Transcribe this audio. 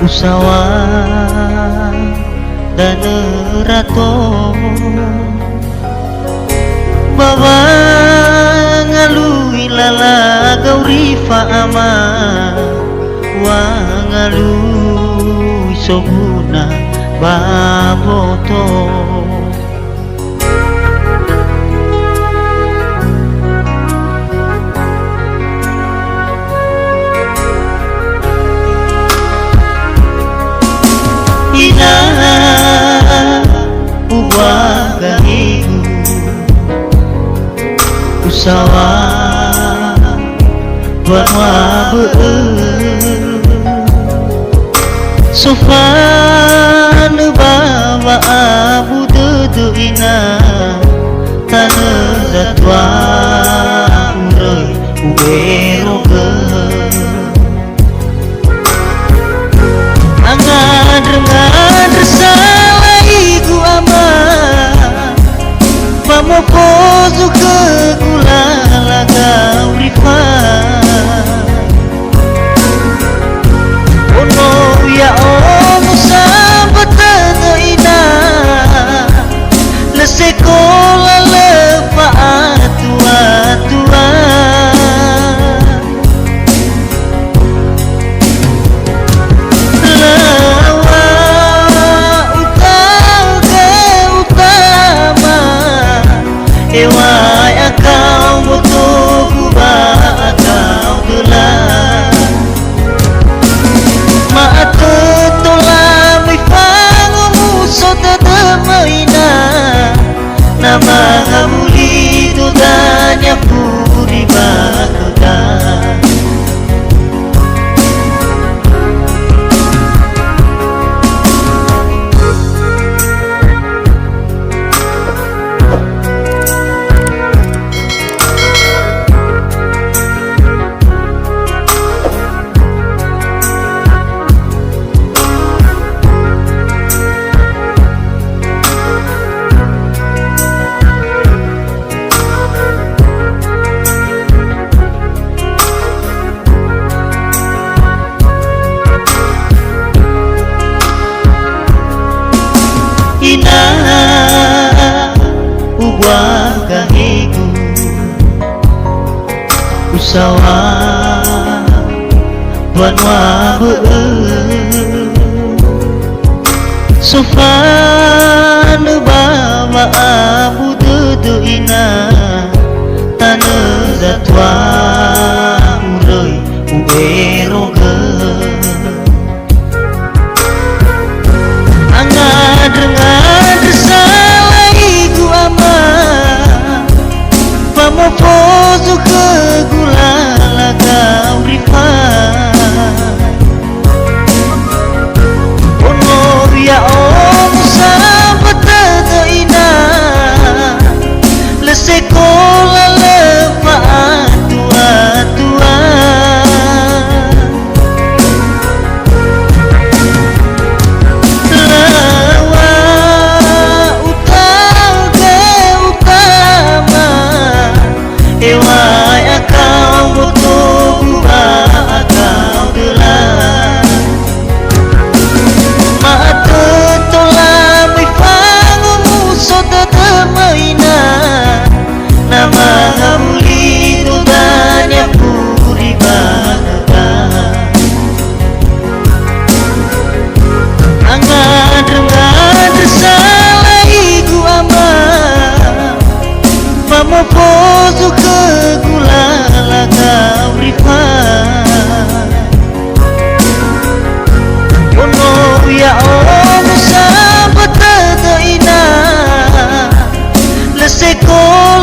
usawa dan rato bawa ngalui lala gauri faama wa ngalui sobuna baboto ina uwaga higu usawa banwa sofan bawa abu dudu ina tanah zatwa urai uberoga angadr salah igu ama pamopozu ke gula laga urifa ono ya ono sabatana ina le sekolah lepa tua ewai akau butuh gubah akau gelar maatu tola mifangu muso tadamaina nama ngamuli dudanya puri bakudan ina uwaga higu usawa banwa sofan bawa abu dudu ina tanah zatwa urai uberoga angadr salah igu ama pamopozu ke gula laga urifa ono ya ono sabatana ina le sekolah lepa tua ewai akau butuh gubah akau gelar maatu tola mifangu muso tadamaina nama ngamuli dudanya puri bakudan angadr salah igu ama pamopozu ke gula laga urifa ono ya ono sabatana ina le sekolah